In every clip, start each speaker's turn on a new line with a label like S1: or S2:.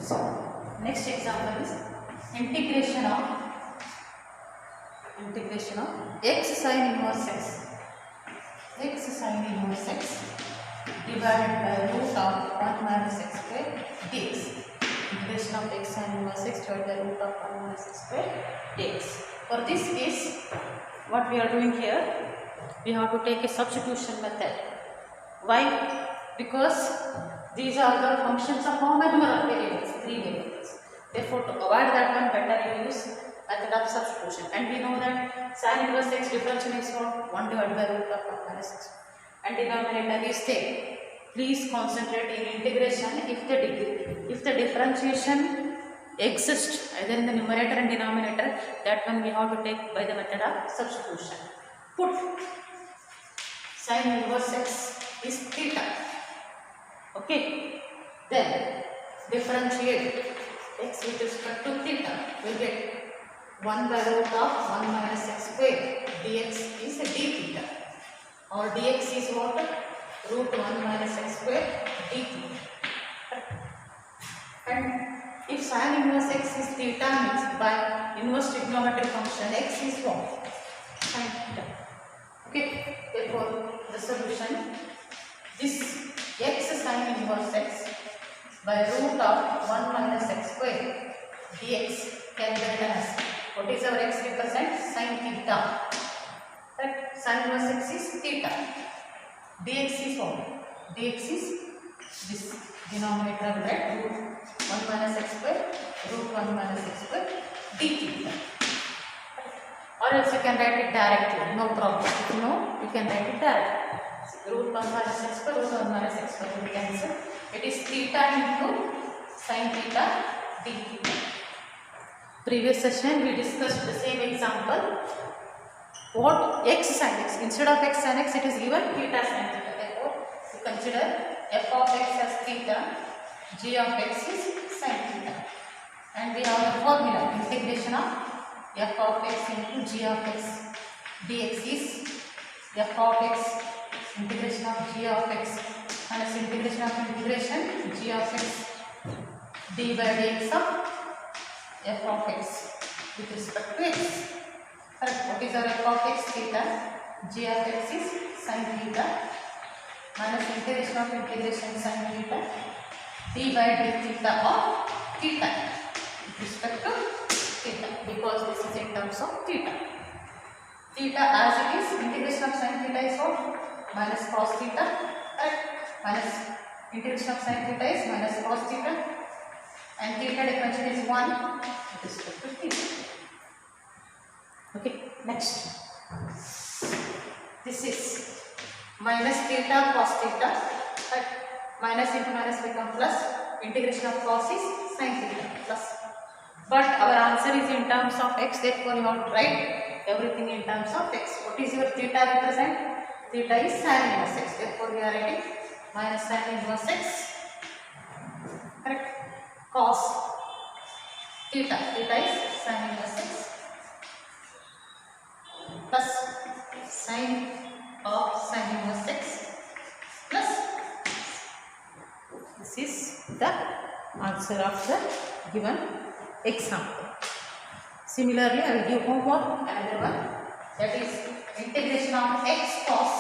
S1: So next example is integration of x sin inverse x sin inverse x divided by root of 1 minus x square dx. Integration of x sin inverse x divided by root of 1 minus x square dx. For this case, what we are doing here, we have to take a substitution method. Why? Because these are the functions of how many variables? 3 variables. Therefore, to avoid that one, better you use method of substitution. And we know that sin inverse x differential is what? 1 divided by root of 1 minus x. And denominator is same. Please concentrate in integration. If the differentiation exists either in the numerator and denominator, that one we have to take by the method of substitution. Put sin inverse x is theta. Okay. Then differentiate x with respect to theta. We get 1 by root of 1 minus x square dx is d theta, or dx is what? Root 1 minus x square d theta. And if sin inverse x is theta, means by inverse trigonometric function x is what? Sin theta. Okay. Therefore, the solution, this x sin inverse x by root of 1 minus x square dx can be written as, what is our x represent? Sin theta. Right? Sin inverse x is theta. Dx is what? Dx is this denominator, right? Root 1 minus x square, root 1 minus x square d theta. Or else you can write it directly, no problem. If you know, you can write it directly. Root 1 minus x square, root 1 minus x square will cancel. It is theta into sin theta d theta. Previous session we discussed the same example. What? X sin x. Instead of x sin x, it is given theta sin theta. Therefore, you consider f of x as theta, g of x is sin theta. And we have the formula, integration of f of x into g of x dx is f of x integration of g of x minus integration of integration g of x d by dx of f of x with respect to x. Correct. What is our f of x? Theta. G of x is sin theta minus integration of integration sin theta d by d theta of theta with respect to theta, because this is in terms of theta. Theta as it is, integration of sin theta is what? Minus cos theta. Correct. Minus integration of sin theta is minus cos theta, and theta differential is 1 with respect to theta. Okay. Next, this is minus theta cos theta. Right. Minus into minus become plus. Integration of cos is sin theta plus. But our answer is in terms of x, therefore you have to write everything in terms of x. What is your theta represent? Theta is sin inverse x. Therefore we are writing minus sin inverse x. Correct. Cos theta. Theta is sin inverse x plus sin of sin inverse x plus. This is the answer of the given example. Similarly, I will give homework, another one, that is integration of x cos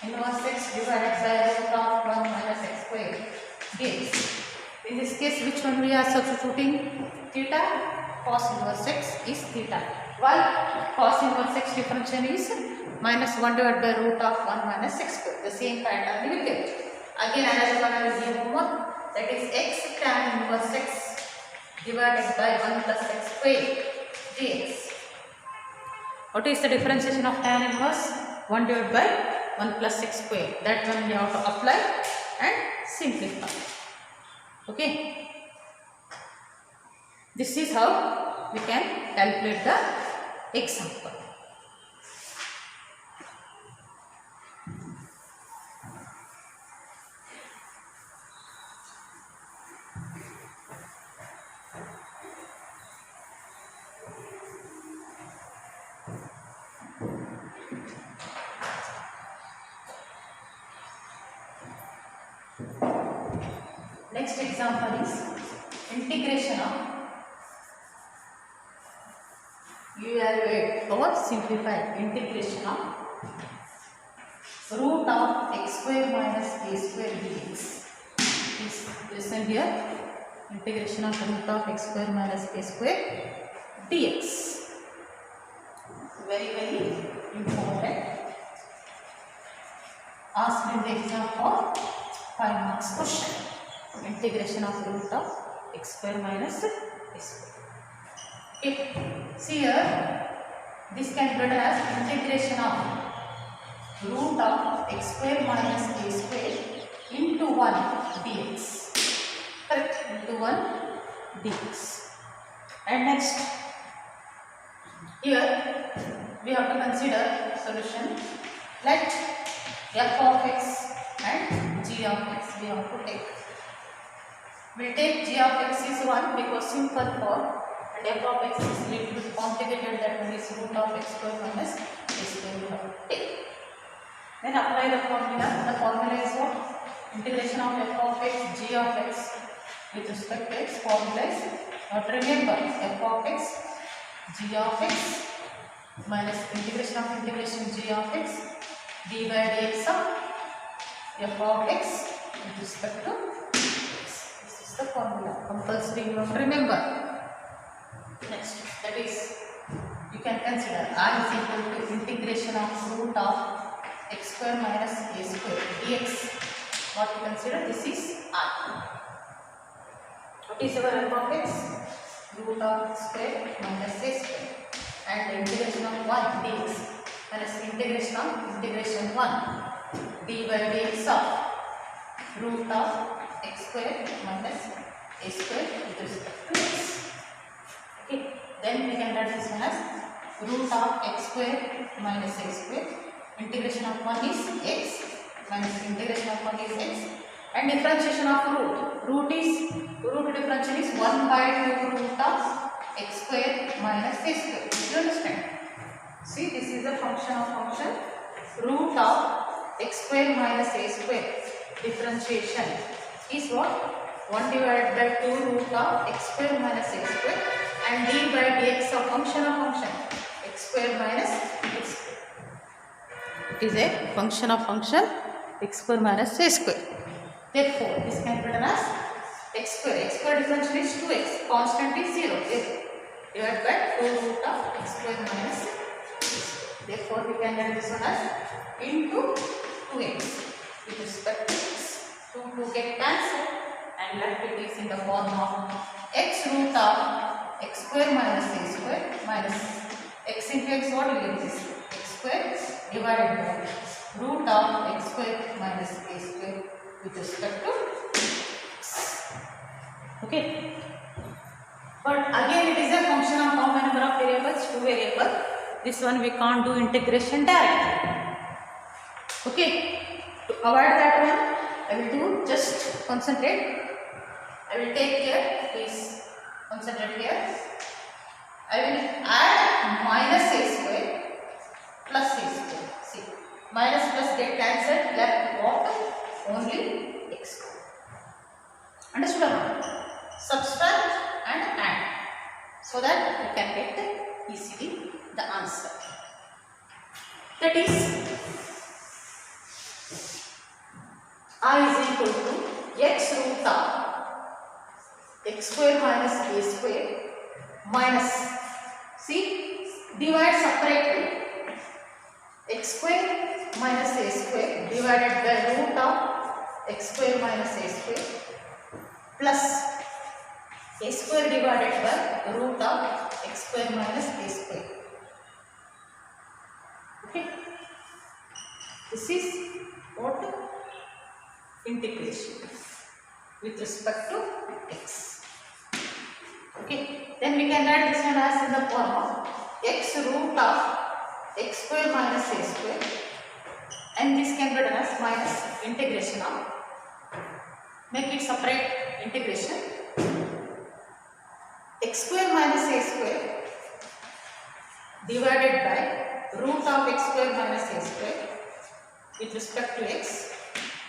S1: inverse x divided by root of 1 minus x square dx. In this case, which one we are substituting? Theta. Cos inverse x is theta. Why? Cos inverse x differential is minus 1 divided by root of 1 minus x square. The same pattern we will get. Again, another one I will give homework, that is x tan inverse x divided by 1 plus x square dx. What is the differentiation of tan inverse? 1 divided by 1 plus x square. That one we have to apply and simplify. Okay. This is how we can calculate the example. Next example is integration of, evaluate or simplify integration of root of x square minus a square dx. Please listen here. Integration of root of x square minus a square dx. Very, very important. Asked in the exam for 5 marks question. Integration of root of x square minus a square. Okay. See here, this can be written as integration of root of x square minus a square into 1 dx. Correct? Into 1 dx. And next, here we have to consider solution. Let f of x and g of x we have to take. We will take g of x is 1 because simple form, and f of x is little bit complicated, that one is root of x square minus a square we have to take. Then apply the formula. The formula is what? Integration of f of x, g of x with respect to x. Formula is, not remember, f of x, g of x minus integration of integration g of x d by dx of f of x with respect to x. This is the formula. Compulsory you have to remember. Next, that is, you can consider r is equal to integration of root of x square minus a square dx. What you consider? This is r. What is our f of x? Root of x square minus a square, and the integration of 1 dx minus integration of integration 1 d by dx of root of x square minus a square with respect to x. Okay, then we can write this one as root of x square minus a square. Integration of 1 is x minus integration of 1 is x, and differentiation of root differentiation is 1 by 2 root of x square minus a square. Do you understand? See, this is the function root of x square minus a square. Differentiation is what? 1 divided by 2 root of x square minus a square, and d by dx of function x square minus a square. It is a function x square minus a square. Therefore, this can be written as x square. X square differential is 2x. Constant is 0. Divided by 2 root of x square minus a square. Therefore, we can write this one as into 2x with respect to x. 2 get cancelled, and left it is in the form of x root of x square minus a square minus x into x. What will get this? X square divided by root of x square minus a square with respect to x. Okay. But again, it is a function of how many number of variables? 2 variables. This one we can't do integration directly. Okay. To avoid that one, I will do just concentrate. I will take here. Please concentrate here. I will add minus a square plus a square. See, minus plus get cancelled, left what? Only x square. Understood or not? Subtract and add, so that you can get easily the answer. That is, I is equal to x root of x square minus a square minus, see, divide separately, x square minus a square divided by root of x square minus a square plus a square divided by root of x square minus a square. Okay. This is what? Integration with respect to x. Okay. Then we can write this one as in the form of x root of x square minus a square, and this can be written as minus integration of, make it separate integration, x square minus a square divided by root of x square minus a square with respect to x.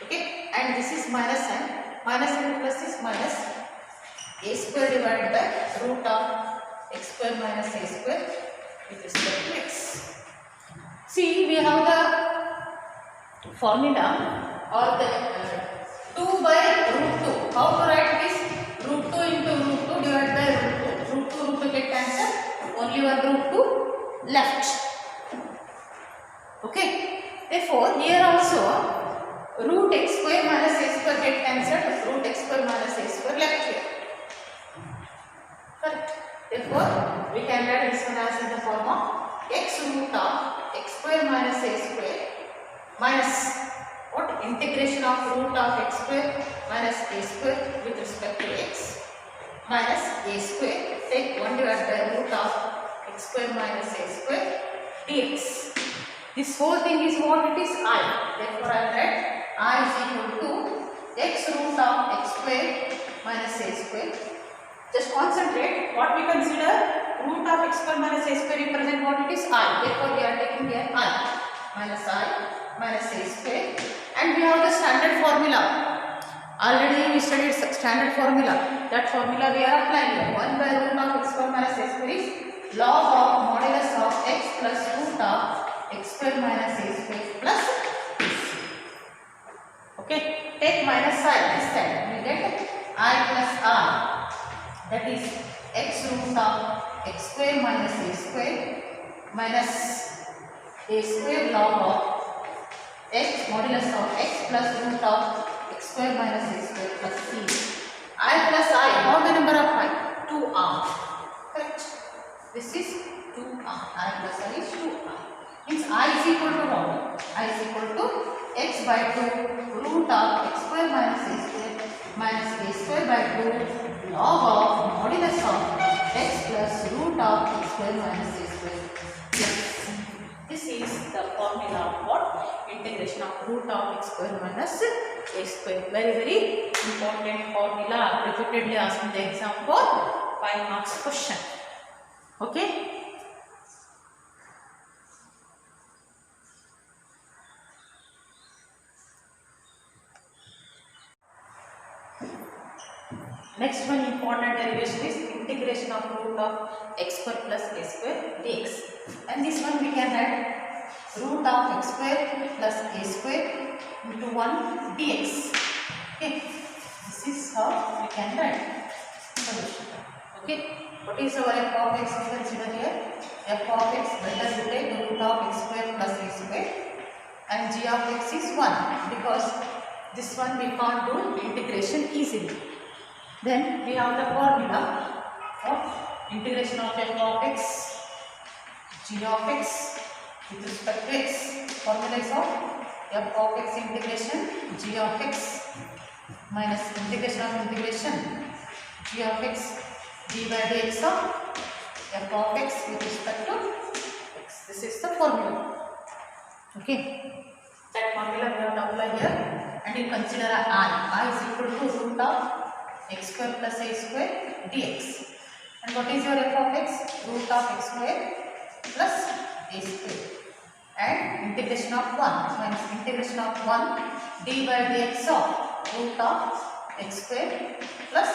S1: Okay, and this is minus, and minus into plus is minus a square square divided by root of x square minus a square with respect to x. See, we have the formula or the 2 by root 2. How to write this? Root 2 into root 2 divided by root 2. Root 2 root 2 get cancelled. Only one root 2 left. Okay. Therefore, here also root x square minus a square get cancelled. Root x square minus a square left here. Correct. Therefore, we can write this one as in the form of x root of x square minus a square minus what? Integration of root of x square minus a square with respect to x minus a square. Take 1 divided by root of x square minus a square dx. This whole thing is what it is? I. Therefore, I write I is equal to x root of x square minus a square. Just concentrate. What we consider root of x square minus a square represent what it is? I. Therefore, we are taking here I minus a square. And we have the standard formula. Already we studied standard formula. That formula we are applying here. 1 by root of x square minus a square is log of modulus of x plus root of x square minus a square plus this. Okay. Take minus I this side. We get I plus R. That is x root of x square minus a square minus a square log of x modulus of x plus root of x square minus a square plus c. I plus I, how the number of I? 2r. Correct. This is 2r. I plus I is 2r. Means I is equal to what? I is equal to x by 2 root of x square minus a square minus a square by 2 log of modulus of x plus root of x square minus a square. This is the formula of what? Integration of root of x square minus a square. Very, very important formula. Repeatedly asked in the exam for 5 marks question. Okay. Next one important derivation is integration of root of x square plus a square dx. And this one we can write root of x square plus a square into 1 dx. Okay. This is how we can write solution. Okay. What is our f of x? We consider here f of x. Let us take root of x square plus a square and g of x is 1 because this one we can't do integration easily. Then we have the formula of integration of f of x, g of x with respect to x. Formula is of f of x integration g of x minus integration of integration g of x d by dx of f of x with respect to x. This is the formula. Okay. That formula we have to apply here and you consider I is equal to root of x square plus a square dx. And what is your f of x? Root of x square plus a square. And integration of 1 minus integration of 1 d by dx of root of x square plus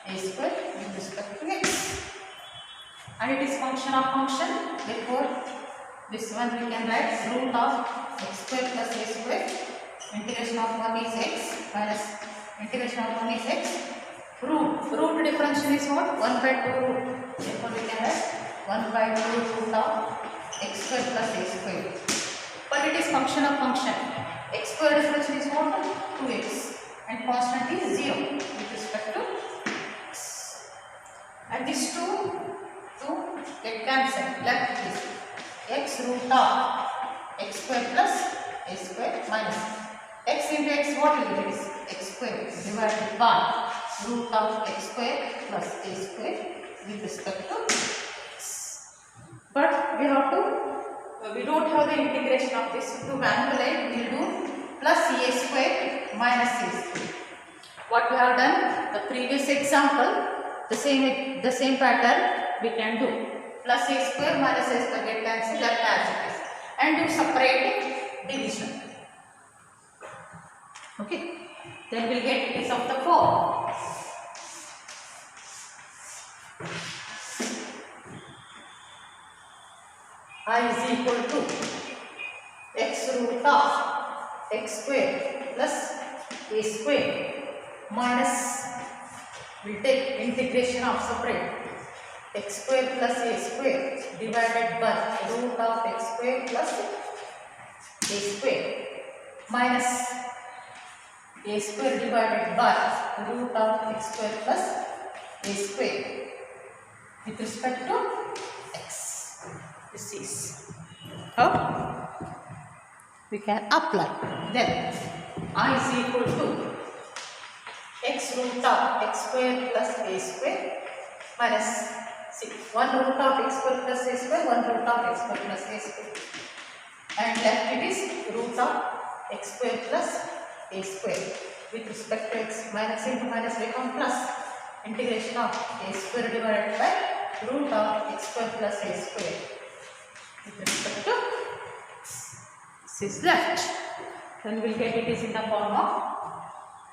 S1: a square with respect to x. And it is function of function. Therefore, this one we can write root of x square plus a square. Integration of 1 is x minus integration of 1 is x. Root differential is what? 1 by 2 root. Therefore, we can write 1 by 2 root of x square plus a square. But it is function of function. X square differential is what? 2x. And constant is 0 with respect to x. And these two get cancelled. Left is x root of x square plus a square minus x into x, what will it is? X square divided by root of x square plus a square with respect to x. But we don't have the integration of this. To manipulate, we will do plus a square minus a square. What we have done, the previous example, the same pattern we can do. Plus a square minus a square get cancelled left as it is. And do separate division. Okay. Then we will get it is of the form I is equal to x root of x square plus a square minus, we'll take integration of separate x square plus a square divided by root of x square plus a square minus a square divided by root of x square plus a square with respect to x. This is how we can apply. Then I is equal to x root of x square plus a square minus 1 root of x square plus a square, 1 root of x square plus a square, and left it is root of x square plus a square with respect to x. Minus into minus become plus, integration of a square divided by root of x square plus a square with respect to this is left. Then we'll get it is in the form of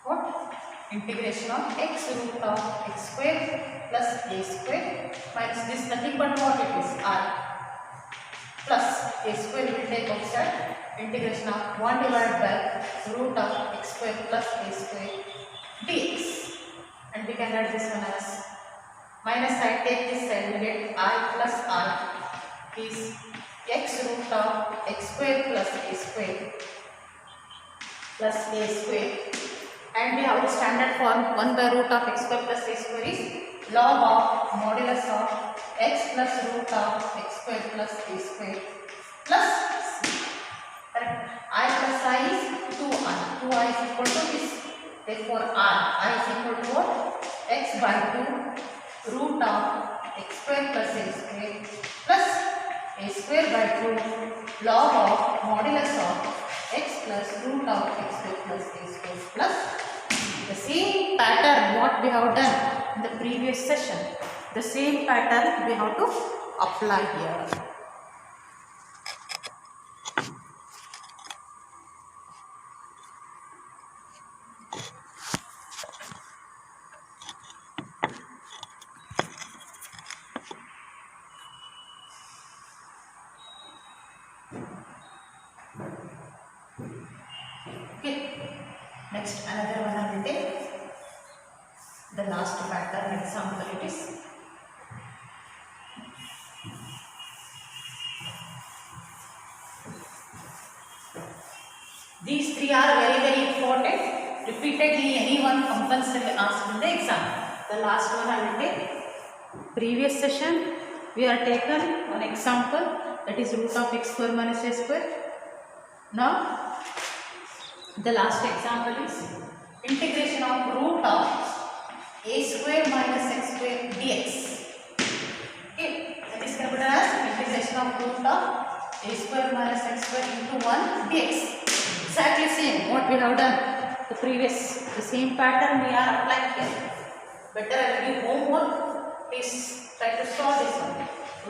S1: what? Integration of x root of x square plus a square minus this nothing but what it is r plus a square will take outside, integration of 1 divided by root of x square plus a square dx, and we can write this one as minus. I take this side, we get I plus r is x root of x square plus a square and we have the standard form 1 by root of x square plus a square is log of modulus of x plus root of x square plus a square plus c. Correct? I plus I is 2i. 2i is equal to this. Therefore I is equal to what? X by 2 root of x square plus a square plus a square by 2 log of modulus of x plus root of x square plus a square plus the same pattern what we have done in the previous session. The same pattern we have to apply here. Okay, next another one I will take. The last pattern example it is. These three are very important. Repeatedly anyone compulsory asked in the exam. The last one I will take. Previous session we are taken one example, that is root of x square minus a square. Now the last example is integration of root of a square minus x square dx. Okay, that is can be done as integration of root of a square minus x square into 1 dx. Exactly same what we have done the previous, the same pattern we are applying here. Better I will give homework. Please try to solve this one.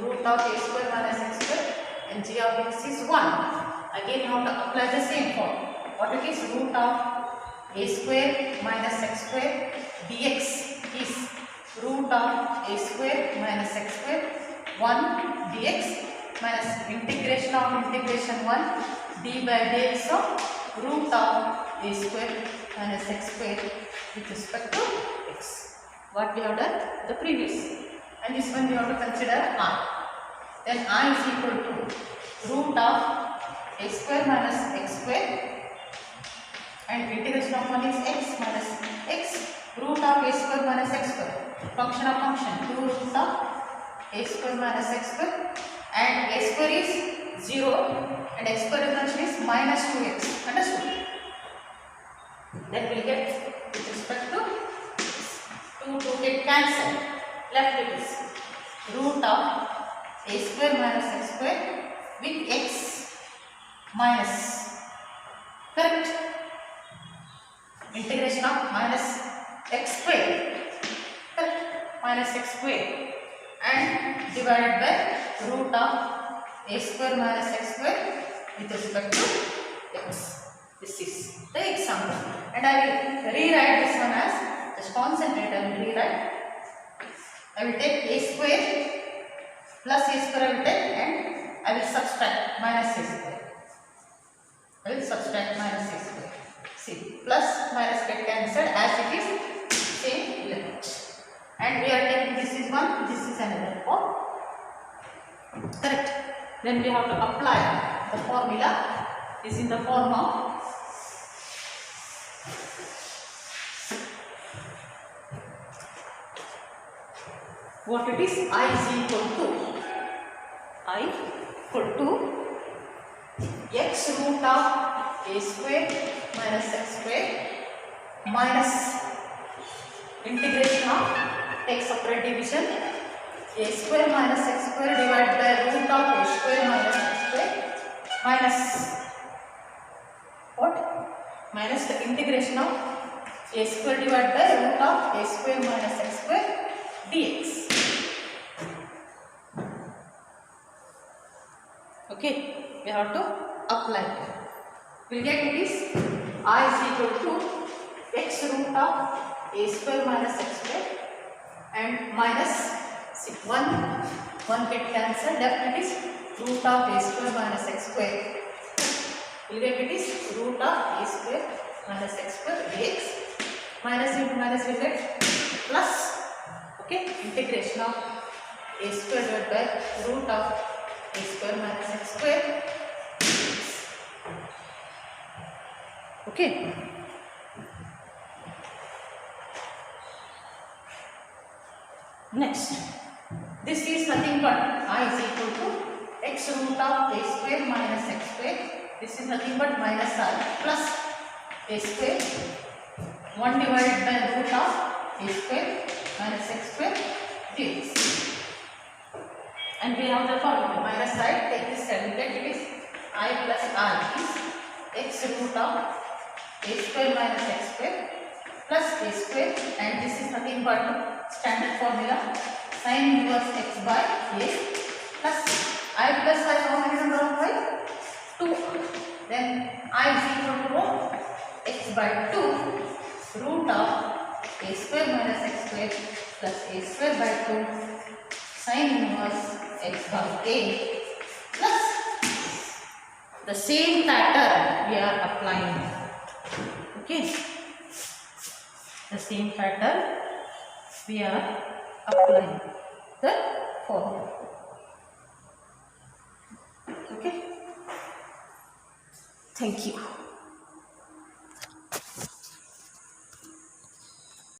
S1: Root of a square minus x square and g of x is 1. Again you have to apply the same form. What it is? Root of a square minus x square dx is root of a square minus x square 1 dx minus integration of integration 1 d by dx of root of a square minus x square with respect to x. What we have done the previous, and this one we have to consider r. Then I is equal to root of a square minus x square and integration of 1 is x minus x root of a square minus x square, function of function 2 root of a square minus x square, and a square is 0 and x square differential is minus 2x. Understood? Then we will get with respect to 2 get cancelled. Left it is root of a square minus x square with x minus, correct, integration of minus x square, correct, minus x square and divided by root of a square minus x square with respect to x. This is the example, and I will rewrite this one as, just concentrate, I will rewrite. I will take a square plus a square I will take and I will subtract minus c square. I will subtract minus c square. See, plus minus get cancelled as it is same limit. And we are taking this is one, this is another form. Correct. Then we have to apply the formula. Is in the form of what it is. I is equal to x root of a square minus x square minus integration of, take separate division, a square minus x square divided by root of a square minus x square minus what? Minus the integration of a square divided by root of a square minus x square dx. Okay, we have to apply it. We'll get it is I is equal to x root of a square minus x square and minus 1 get cancelled, left it is root of a square minus x square. We'll get it is root of a square minus x square dx. Minus into minus will get plus, okay, integration of a square divided by root of a square minus x square. Okay. Next, this is nothing but I is equal to x root of a square minus x square. This is nothing but minus I plus a square 1 divided by root of a square minus x square dx. And we have the formula minus I, take this side, get it is I plus I is x root of a square minus x square plus a square, and this is nothing but standard formula sin inverse x by a plus I plus I, how many number of y? 2. Then I is equal to what? X by 2 root of a square minus x square plus a square by 2 sin inverse x by a plus the same pattern we are applying. Okay, the same pattern we are applying the formula. Okay, thank you.